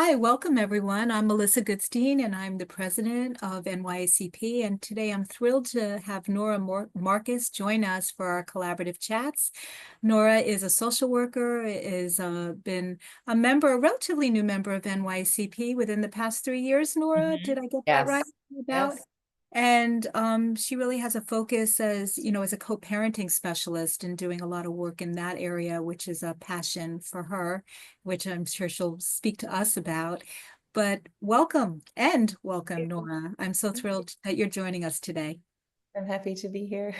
Hi, welcome everyone. I'm Melissa Goodstein and I'm the president of NYACP. And today I'm thrilled to have Nora Marcus join us for our collaborative chats. Nora is a social worker, is been a member, a relatively new member of NYACP within the past 3 years. Nora, Mhm. did I get that right? Yes. About Yes. and she really has a focus as, as a co-parenting specialist and doing a lot of work in that area, which is a passion for her, which I'm sure she'll speak to us about. But welcome and welcome, Nora. I'm so thrilled that you're joining us today. I'm happy to be here.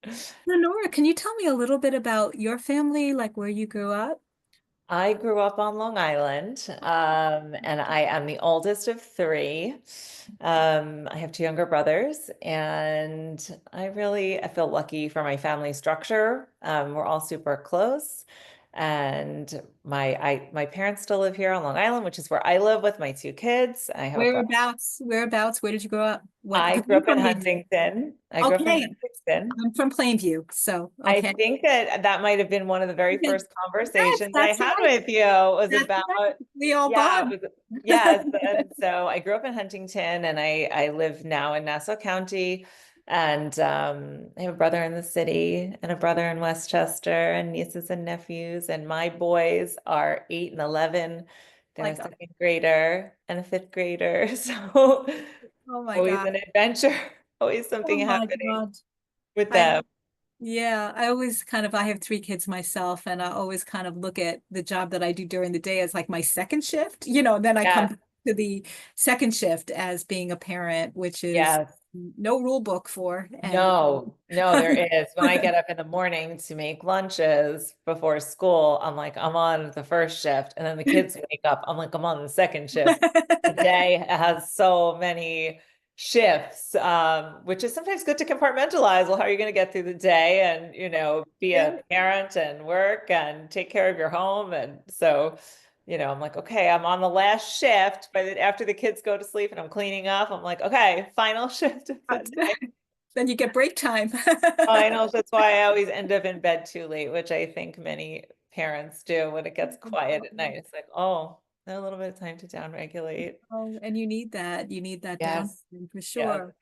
So, Nora, can you tell me a little bit about your family, like where you grew up? I grew up on Long Island, and I am the oldest of three. I have two younger brothers, and I feel lucky for my family structure. We're all super close, and my parents still live here on Long Island, which is where I live with my two kids. I have a brother. Whereabouts, where did you grow up? What, I because grew I'm up in from New York. Huntington. I grew up in Okay, Huntington. I'm from Plainview, so I okay. think that that might have been one of the very Okay. first Yes, conversations I that's had right. with you. Was That's about, right. We all yeah, bond. it was, yes. And so I grew up in Huntington, and I live now in Nassau County. And I have a brother in the city and a brother in Westchester and nieces and nephews. And my boys are 8 and 11. They're a Like, second grader and a fifth grader. So oh my always God. an adventure, always Oh something my happening God. with I them. Yeah, I always I have 3 kids myself, and I always kind of look at the job that I do during the day as like my second shift, and then I come Yes, back to the second shift as being a parent, which is yes. no rule book for. And No, no, there is. When I get up in the morning to make lunches before school, I'm like, I'm on the first shift. And then the kids wake up, I'm like, I'm on the second shift. The day has so many shifts, which is sometimes good to compartmentalize. Well, how are you going to get through the day and, be a Yeah. parent and work and take care of your home? And so, I'm like, okay, I'm on the last shift, but after the kids go to sleep and I'm cleaning up, I'm like, okay, final shift of the day. Then you get break time. I know that's why I always end up in bed too late, which I think many parents do when it gets quiet at night. It's like, oh, a little bit of time to downregulate. Oh, and you need that. You need that Yes, downtime for yes. sure.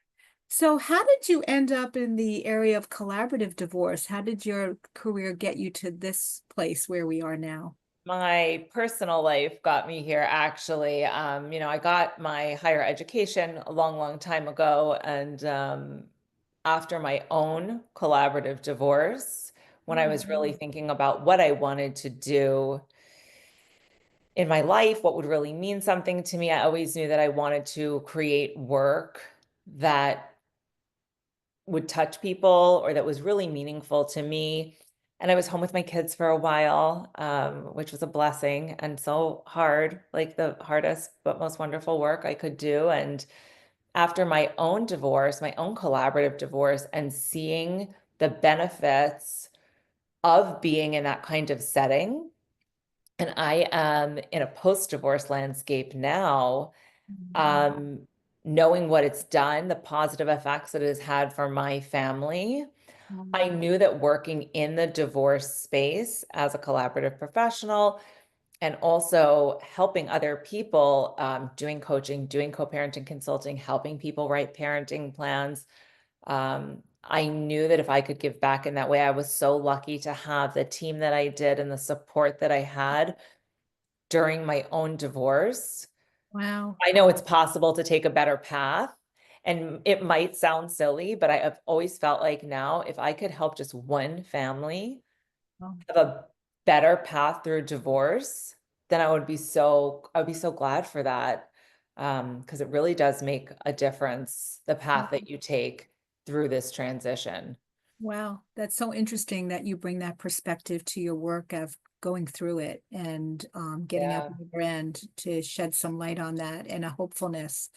So, how did you end up in the area of collaborative divorce? How did your career get you to this place where we are now? My personal life got me here actually. I got my higher education a long, long time ago. And after my own collaborative divorce, when I was really thinking about what I wanted to do in my life, what would really mean something to me, I always knew that I wanted to create work that would touch people or that was really meaningful to me. And I was home with my kids for a while, which was a blessing and so hard, like the hardest but most wonderful work I could do. And after my own divorce, my own collaborative divorce, and seeing the benefits of being in that kind of setting, and I am in a post-divorce landscape now, um, knowing what it's done, the positive effects that it has had for my family. I knew that working in the divorce space as a collaborative professional and also helping other people, doing coaching, doing co-parenting consulting, helping people write parenting plans. I knew that if I could give back in that way, I was so lucky to have the team that I did and the support that I had during my own divorce. Wow. I know it's possible to take a better path. And it might sound silly, but I have always felt like now, if I could help just one family Wow. have a better path through divorce, then I would be so glad for that. Because it really does make a difference, the path that you take through this transition. Wow, that's so interesting that you bring that perspective to your work of going through it and getting out Yeah, the other end to shed some light on that and a hopefulness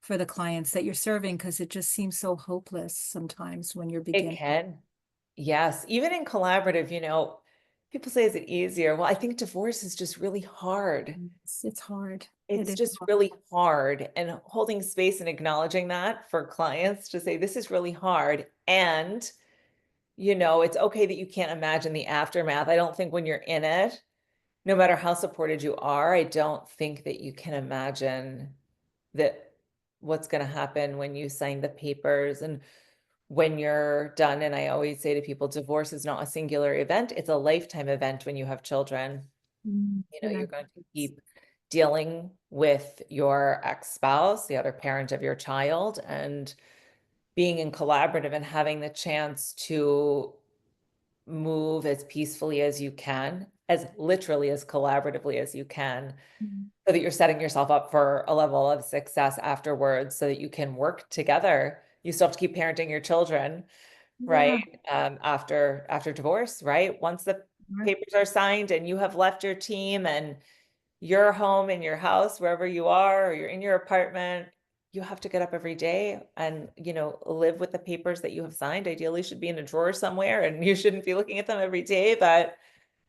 for the clients that you're serving because it just seems so hopeless sometimes when you're it beginning. can. Yes, even in collaborative, people say, is it easier? Well, I think divorce is just really hard. It's hard. It It's is just hard. really hard. And holding space and acknowledging that for clients to say, this is really hard. And, it's okay that you can't imagine the aftermath. I don't think when you're in it, no matter how supported you are, I don't think that you can imagine that what's going to happen when you sign the papers and when you're done. And I always say to people, divorce is not a singular event, it's a lifetime event when you have children. You know, Yeah. you're going to keep dealing with your ex-spouse, the other parent of your child, and being in collaborative and having the chance to move as peacefully as you can, as literally as collaboratively as you can, Mm. so that you're setting yourself up for a level of success afterwards so that you can work together. You still have to keep parenting your children, right? Yeah. After divorce, right? Once the Right. papers are signed and you have left your team and you're home in your house, wherever you are, or you're in your apartment, you have to get up every day and, live with the papers that you have signed. Ideally should be in a drawer somewhere and you shouldn't be looking at them every day, but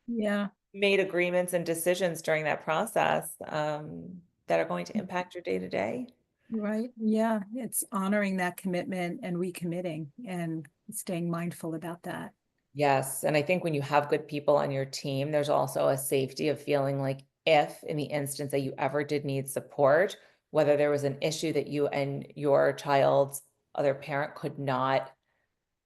Yeah. made agreements and decisions during that process, that are going to impact your day to day. Right. Yeah. It's honoring that commitment and recommitting and staying mindful about that. Yes. And I think when you have good people on your team, there's also a safety of feeling like if in the instance that you ever did need support, whether there was an issue that you and your child's other parent could not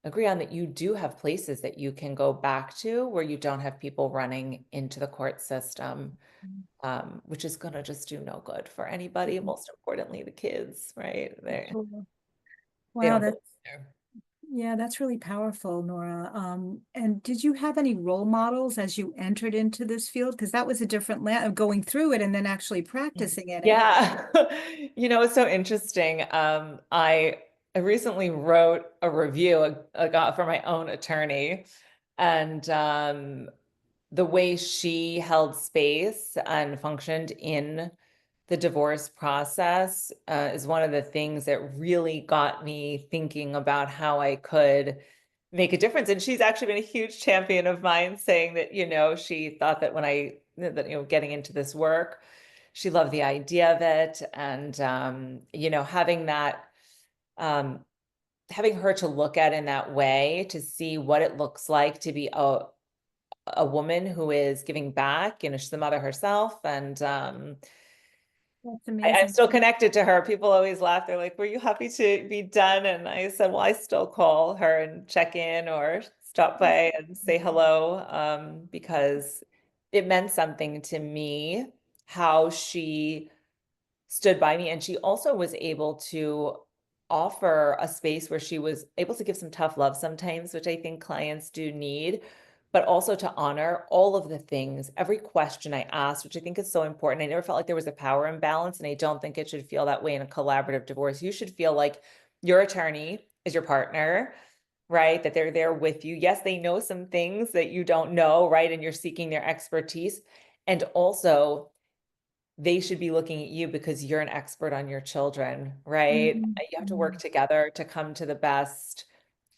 agree on, that you do have places that you can go back to where you don't have people running into the court system, which is going to just do no good for anybody, Mhm. most importantly, the kids, right? Sure. They Wow, don't that's belong there. yeah, that's really powerful, Nora. And did you have any role models as you entered into this field? Because that was a different going through it and then actually practicing in it. Yeah. It's so interesting. I recently wrote a review I got for my own attorney, and the way she held space and functioned in the divorce process is one of the things that really got me thinking about how I could make a difference. And she's actually been a huge champion of mine, saying that, she thought that getting into this work, she loved the idea of it. And, um, having her to look at in that way, to see what it looks like to be a woman who is giving back. She's the mother herself. And, That's I'm amazing. still connected to her. People always laugh. They're like, "Were you happy to be done?" And I said, "Well, I still call her and check in or stop by and say hello, because it meant something to me how she stood by me. And she also was able to offer a space where she was able to give some tough love sometimes, which I think clients do need, but also to honor all of the things, every question I asked, which I think is so important. I never felt like there was a power imbalance, and I don't think it should feel that way in a collaborative divorce. You should feel like your attorney is your partner, right? That they're there with you. Yes, they know some things that you don't know, right? And you're seeking their expertise. And also, they should be looking at you because you're an expert on your children, right? Mhm. You have to work Mhm. together to come to the best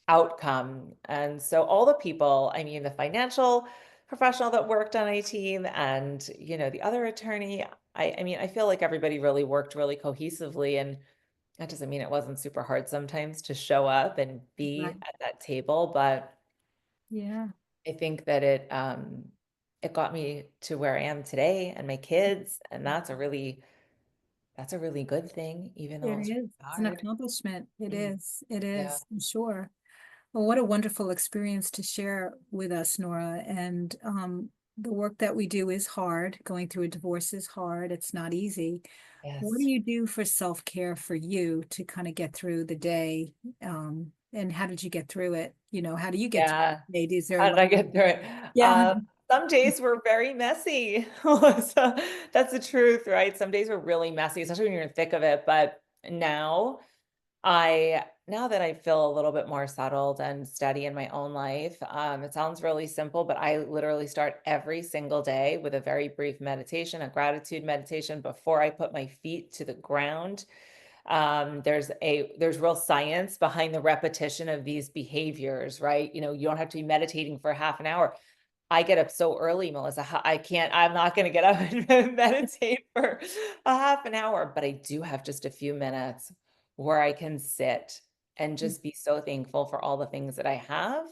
outcome. And so all the people, I mean, the financial professional that worked on a team and, the other attorney, I mean, I feel like everybody really worked really cohesively. And that doesn't mean it wasn't super hard sometimes to show up and be Right. at that table, but Yeah, I think that it got me to where I am today and my kids, and that's a really good thing, even it though it's is. really It's an hard. accomplishment. It Mm, is. It yeah. is, for sure. Well, what a wonderful experience to share with us, Nora. And the work that we do is hard. Going through a divorce is hard. It's not easy. What do Yes. you do for self-care for you to kind of get through the day? And how did you get through it? How do you get through Yeah. the day? Is there How did like, I get through it? yeah, Some days were very messy. So that's the truth, right? Some days were really messy, especially when you're in the thick of it. But now that I feel a little bit more settled and steady in my own life, it sounds really simple, but I literally start every single day with a very brief meditation, a gratitude meditation before I put my feet to the ground. There's real science behind the repetition of these behaviors, right? You don't have to be meditating for half an hour. I get up so early, Melissa. I'm not going to get up and meditate for a half an hour, but I do have just a few minutes where I can sit and just be so thankful for all the things that I have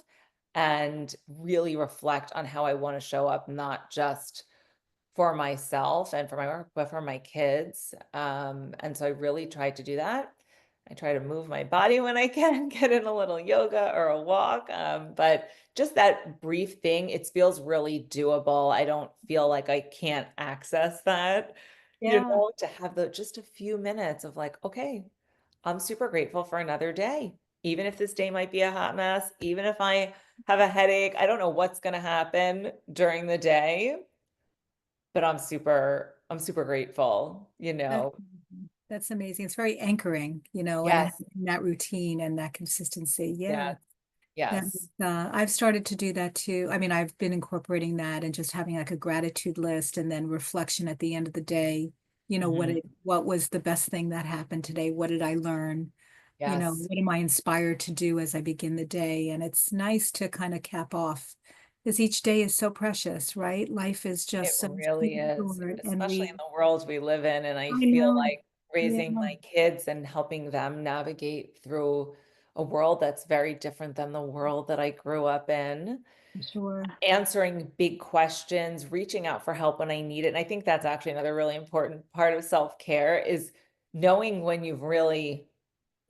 and really reflect on how I want to show up, not just for myself and for my work, but for my kids. And so I really try to do that. I try to move my body when I can, get in a little yoga or a walk. But just that brief thing, it feels really doable. I don't feel like I can't access that, Yeah. to have the just a few minutes of like, okay, I'm super grateful for another day. Even if this day might be a hot mess, even if I have a headache, I don't know what's going to happen during the day, but I'm super grateful, That's amazing. That's amazing. It's very anchoring, and Yes, having that routine and that consistency. Yeah. yes, yes. I've started to do that too. I mean, I've been incorporating that and just having like a gratitude list and then reflection at the end of the day. Mhm. What was the best thing that happened today? What did I learn? Yes, What am I inspired to do as I begin the day? And it's nice to kind of cap off because each day is so precious, right? Life is it just so really is, short, and especially in the world we live in. And I I feel know, like yeah, raising my kids and helping them navigate through a world that's very different than the world that I grew up in. for sure. Answering big questions, reaching out for help when I need it. And I think that's actually another really important part of self-care is knowing when you've really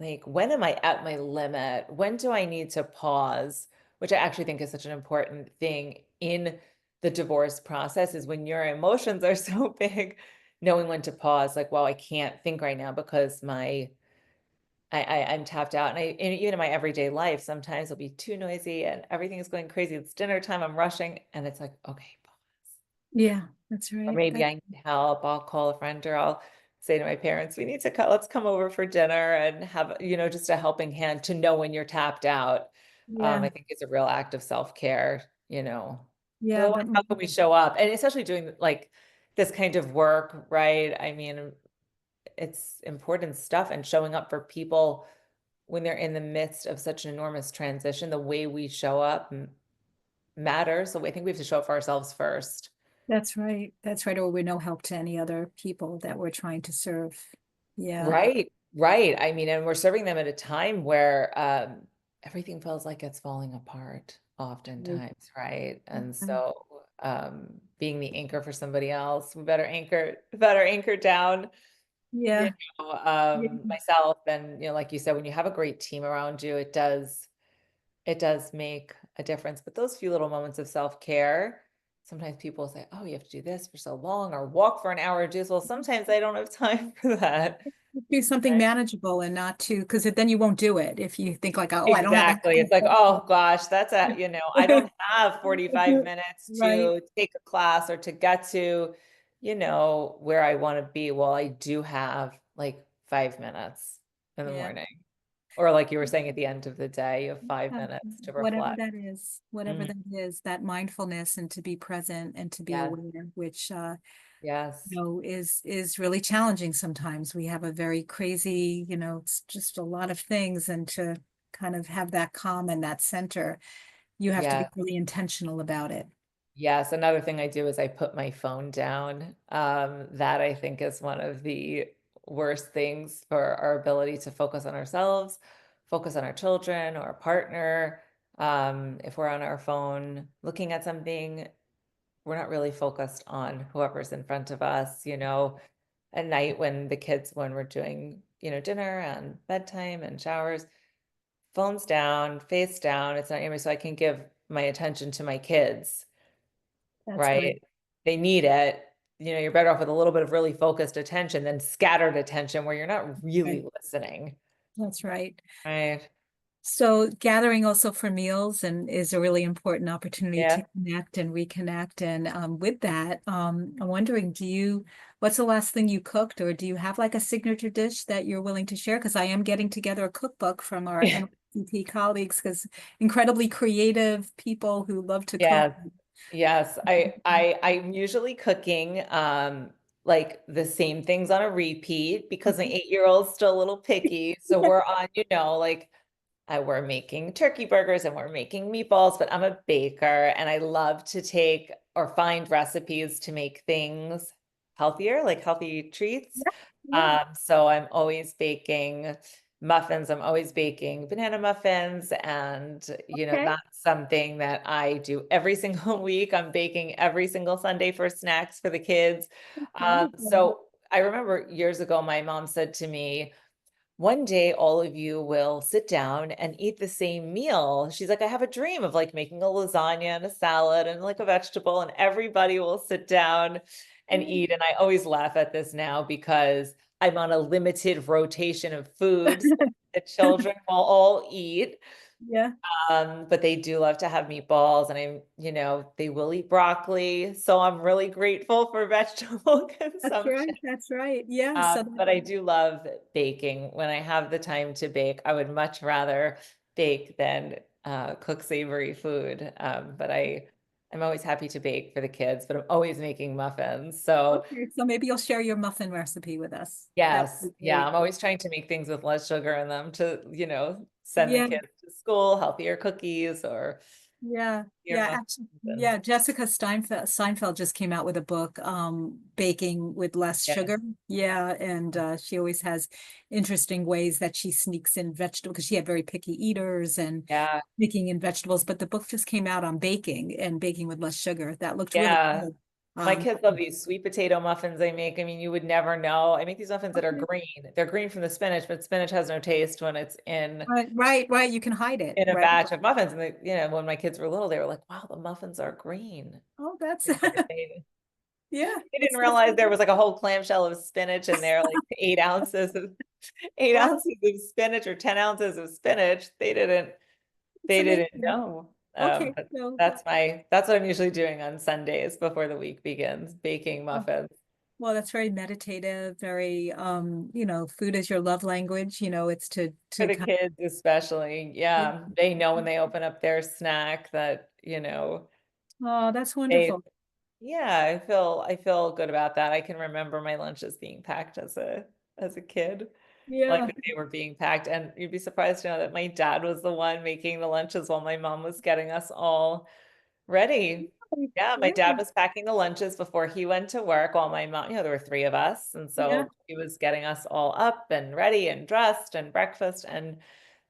like, when am I at my limit? When do I need to pause? Which I actually think is such an important thing in the divorce process is when your emotions are so big, knowing when to pause, like, well, I can't think right now because I'm tapped out. And even in my everyday life, sometimes it'll be too noisy and everything is going crazy. It's dinner time, I'm rushing, and it's like, okay, pause. Yeah, that's Or right. maybe I need help. I'll call a friend or I'll say to my parents, we need to let's come over for dinner and have, just a helping hand to know when you're tapped out. Yeah, I think it's a real act of self-care, yeah, Otherwise, but how can we show up? And especially doing like this kind of work, right? I mean, it's important stuff and showing up for people when they're in the midst of such an enormous transition, the way we show up matters. So I think we have to show up for ourselves first. that's right. That's right. Or we're no help to any other people that we're trying to serve. Yeah. Right, right. I mean, and we're serving them at a time where everything feels like it's falling apart Right. oftentimes, right? And Mhm. so being the anchor for somebody else, we better anchor down, Yeah. Yeah. myself. And like you said, when you have a great team around you, it does make a difference. But those few little moments of self-care, sometimes people say, oh, you have to do this for so long or walk for an hour or do this. Well, sometimes I don't have time for that. Do something manageable and not too, because then you won't do it if you think like, oh, I don't have that. Exactly. It's like, oh gosh, I don't have 45 minutes Right. to take a class or to get to, where I want to be. Well, I do have like 5 minutes in the Yeah. morning. Or like you were saying at the end of the day, you have five Yeah. minutes to Whatever reflect. that is, Mhm. that mindfulness and to be present and to be Yes, aware, which yes, is really challenging sometimes. We have a very crazy, it's just a lot of things, and to kind of have that calm and that center, you have to yes. be really intentional about it. Yes, another thing I do is I put my phone down. That I think is one of the worst things for our ability to focus on ourselves, focus on our children or a partner. If we're on our phone looking at something, we're not really focused on whoever's in front of us, at night when we're doing, dinner and bedtime and showers, phones down, face down. It's not anyway, so I can give my attention to my kids. That's right. Right? They need it. You're better off with a little bit of really focused attention than scattered attention where you're not Right. really listening. That's right. Right. So gathering also for meals and is a really important opportunity to Yeah. connect and reconnect. And with that, I'm wondering, what's the last thing you cooked, or do you have like a signature dish that you're willing to share? Because I am getting together a cookbook from our NYCP colleagues, because incredibly creative people who love to cook. Yes. Yes. I'm usually cooking like the same things on a repeat because my 8-year-old's still a little picky. So we're on, like we're making turkey burgers and we're making meatballs, but I'm a baker and I love to take or find recipes to make things healthier, like healthy treats. Yeah, yeah, So I'm always baking. muffins. I'm always baking banana muffins, and Okay. that's something that I do every single week. I'm baking every single Sunday for snacks for the kids. Wonderful. So I remember years ago, my mom said to me, one day all of you will sit down and eat the same meal. She's like, I have a dream of like making a lasagna and a salad and like a vegetable, and everybody will sit down and eat. And I always laugh at this now because I'm on a limited rotation of foods that the children will all eat. Yeah, But they do love to have meatballs, and they will eat broccoli. So I'm really grateful for vegetable that's right. consumption. That's right. Yeah. So But I do love baking. When I have the time to bake, I would much rather bake than cook savory food. But I'm always happy to bake for the kids, but I'm always making muffins. So okay, so maybe you'll share your muffin recipe with us. That yes, would be yeah, great. I'm always trying to make things with less sugar in them to, send the Yeah, kids to school, healthier cookies or yeah, your yeah. muffins. Actually, And yeah. Jessica Steinfeld just came out with a book, Baking with Less yeah, Sugar. Yeah, and she always has interesting ways that she sneaks in vegetables because she had very picky eaters and yeah, making in vegetables. But the book just came out on baking and baking with less sugar. That looked really yeah. good. My Um, kids love these sweet potato muffins I make. I mean, you would never know. I make these muffins that are okay. green. They're green from the spinach, but spinach has no taste when it's in Right, right, right. You can hide it, in a right? batch of muffins. And when my kids were little, they were like, "Wow, the muffins are green." Oh, that's They, yeah. they It's didn't just realize there was like a whole clamshell of spinach in there, like 8 well, ounces of spinach or 10 ounces of spinach. it's They didn't amazing. know. Okay, But so that's what I'm usually doing on Sundays before the week begins, baking oh, muffins. well, that's very meditative, very food is your love language, it's For to the kind kids especially, of yeah, they know when they open up their snack that, oh, that's they wonderful. yeah, I feel good about that. I can remember my lunches being packed as a kid, like Yeah. that they were being packed, and you'd be surprised to know that my dad was the one making the lunches while my mom was getting us all ready. Yeah, my dad Really? was packing the lunches before he went to work while my mom, there were three of us, and Yeah. so he was getting us all up and ready and dressed and breakfast, and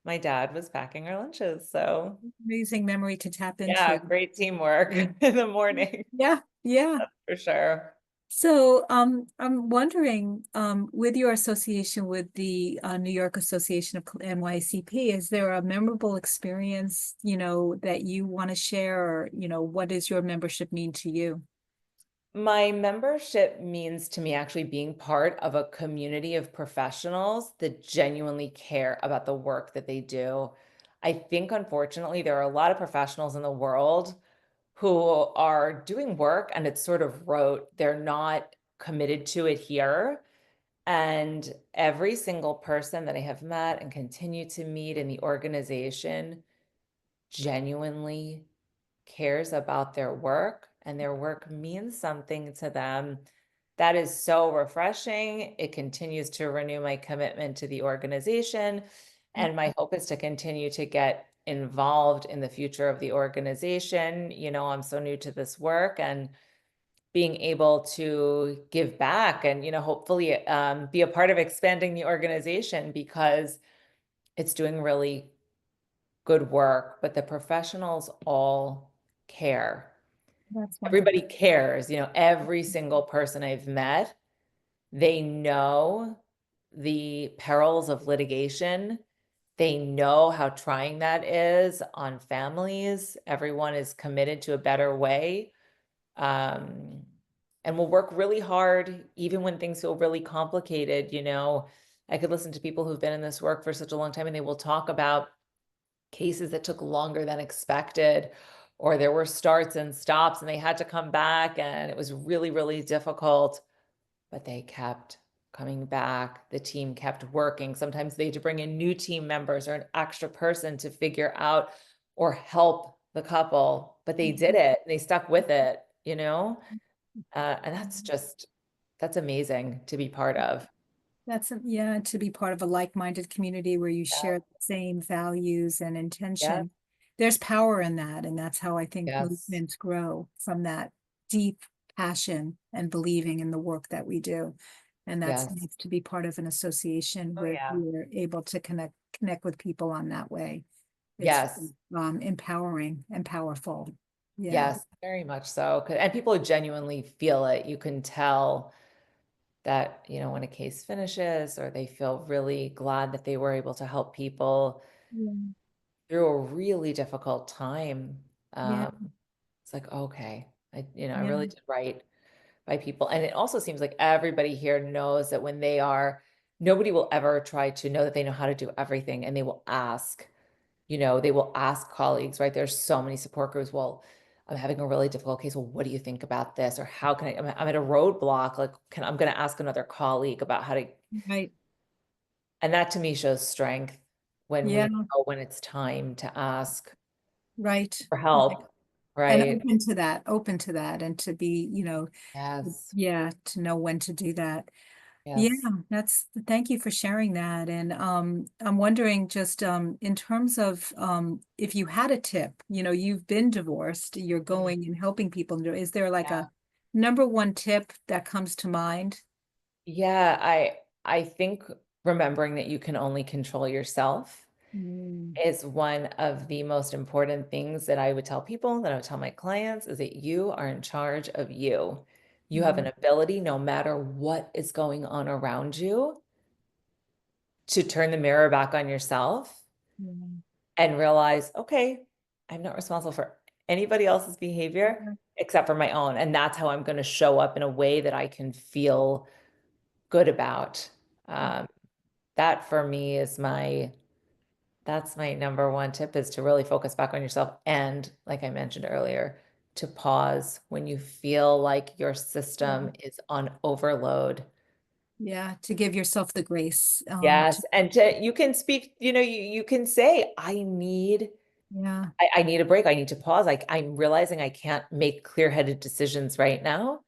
my dad was packing our lunches. So Amazing memory to tap yeah, into. great teamwork in the morning, Yeah, yeah. for sure. So, I'm wondering, with your association with the New York Association of NYCP, is there a memorable experience, that you want to share, or, what does your membership mean to you? My membership means to me actually being part of a community of professionals that genuinely care about the work that they do. I think, unfortunately, there are a lot of professionals in the world who are doing work and it's sort of rote. They're not committed to it here. And every single person that I have met and continue to meet in the organization genuinely cares about their work and their work means something to them. That is so refreshing. It continues to renew my commitment to the organization. And my hope is to continue to get involved in the future of the organization. I'm so new to this work and being able to give back and, hopefully be a part of expanding the organization because it's doing really good work, but the professionals all care. That's Everybody wonderful. cares, every single person I've met, they know the perils of litigation. They know how trying that is on families. Everyone is committed to a better way. Um, and will work really hard, even when things feel really complicated. I could listen to people who've been in this work for such a long time and they will talk about cases that took longer than expected, or there were starts and stops and they had to come back and it was really, really difficult, but they kept coming back. The team kept working. Sometimes they had to bring in new team members or an extra person to figure out or help the couple, but they did it. They stuck with it. And that's amazing to be part of. Yeah, to be part of a like-minded community where you Yeah. share the same values and Yeah. intention. There's power in that, and that's how I think Yes. movements grow from that deep passion and believing in the work that we do. And that's Yes. nice to be part of an association Oh, where yeah. you're able to connect with people on that way. It's Yes. empowering and powerful. Yeah. Yes, very much so. And people genuinely feel it. You can tell that, when a case finishes or they feel really glad that they were able to help people Yeah. through a really difficult time. Yeah. Um, it's like, okay, I Yeah. really did right by people. And it also seems like everybody here knows that nobody will ever try to know that they know how to do everything, and they will ask. They will ask colleagues, right? There's so many support groups. Well, I'm having a really difficult case. Well, what do you think about this? Or how can I'm at a roadblock. Like, I'm going to ask another colleague about how to, Right. and that to me shows strength when we Yeah. know when it's time to ask Right. for Right. help, And right? open to that, and to be, Yes, yeah, to know when to do that. Yeah, yes. thank you for sharing that. And I'm wondering just in terms of if you had a tip, you've been divorced, you're Mm, going and helping people. Is there like yeah. a number one tip that comes to mind? Yeah, I think remembering that you can only control yourself Mm, is one of the most important things that I would tell people, that I would tell my clients, is that you are in charge of you. You have yeah, an ability, no matter what is going on around you, to turn the mirror back on yourself yeah, and realize, okay, I'm not responsible for anybody else's behavior yeah, except for my own. And that's how I'm going to show up in a way that I can feel good about. Um, that for me is that's my number one tip, is to really focus back on yourself. And like I mentioned earlier, to pause when you feel like your system yeah, is on overload. yeah, to give yourself the grace. Yes. And you can speak, you can say, Yeah, I need a break. I need to pause. I'm realizing I can't make clear-headed decisions right now.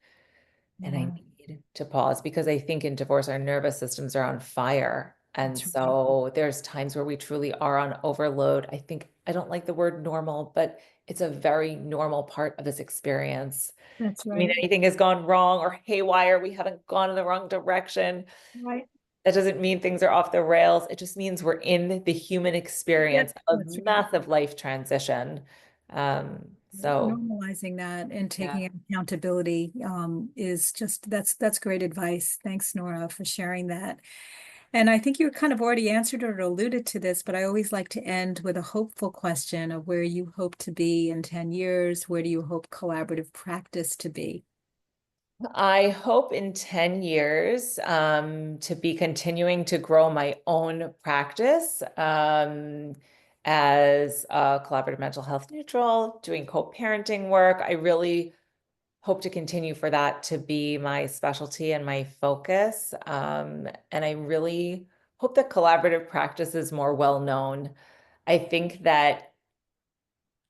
And I yeah, need to pause, because I think in divorce, our nervous systems are on fire. And that's right. so there's times where we truly are on overload. I don't like the word normal, but it's a very normal part of this experience. That's I mean, right. anything has gone wrong or haywire, we haven't gone in the wrong direction. Right. That doesn't mean things are off the rails. It just means we're in the human Yep, experience of that's right. massive life transition. So Normalizing that and yeah. taking accountability is just that's great advice. Thanks, Nora, for sharing that. And I think you kind of already answered or alluded to this, but I always like to end with a hopeful question of where you hope to be in 10 years. Where do you hope collaborative practice to be? I hope in 10 years to be continuing to grow my own practice as a collaborative mental health neutral, doing co-parenting work. I really hope to continue for that to be my specialty and my focus. And I really hope that collaborative practice is more well known. I think that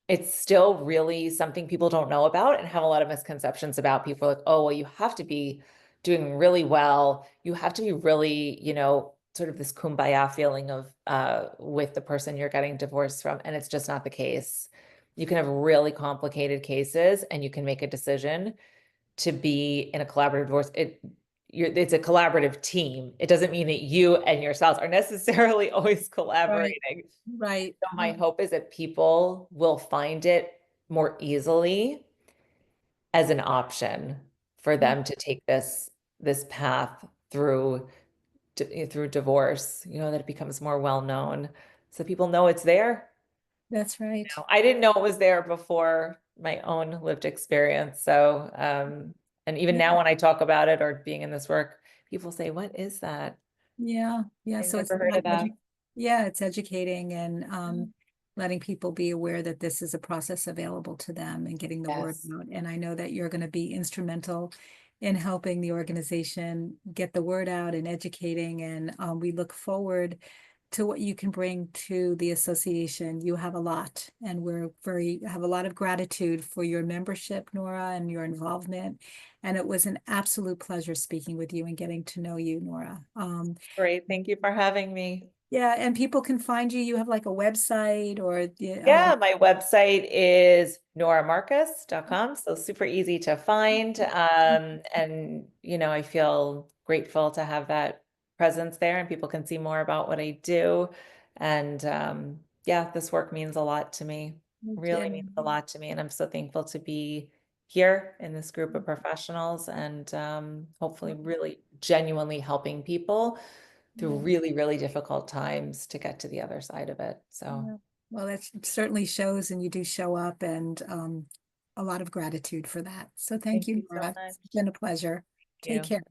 it's still really something people don't know about and have a lot of misconceptions about. People are like, oh, well, you have to be doing really well. You have to be really, sort of this kumbaya feeling of with the person you're getting divorced from. And it's just not the case. You can have really complicated cases and you can make a decision to be in a collaborative divorce. It's a collaborative team. It doesn't mean that you and your spouse are necessarily always Right, collaborating. right. So my hope is that people will find it more easily as an option for them to take this path through divorce, that it becomes more well known, so people know it's there. That's right. I didn't know it was there before my own lived experience. So, and even Yeah. now when I talk about it or being in this work, people say, "What is that? Yeah, yeah. I've So it's never heard of that." yeah, it's educating and letting people be aware that this is a process available to them and getting the word Yes. out. And I know that you're going to be instrumental in helping the organization get the word out and educating. And we look forward to what you can bring to the association. You have a lot, and we're very have a lot of gratitude for your membership, Nora, and your involvement. And it was an absolute pleasure speaking with you and getting to know you, Nora. Great. Thank you for having me. Yeah, and people can find you. You have like a website or Yeah, my website is noramarcus.com, so super easy to find. And I feel grateful to have that presence there and people can see more about what I do. And yeah, this work means a lot to me. Really means a lot to me. And I'm so thankful to be here in this group of professionals and hopefully really genuinely helping people through really, really difficult times to get to the other side of it. So. Yeah. Well, that certainly shows, and you do show up, and a lot of gratitude for that. So thank Thank you, you so Nora. much. It's been a pleasure. Thank Take you. care.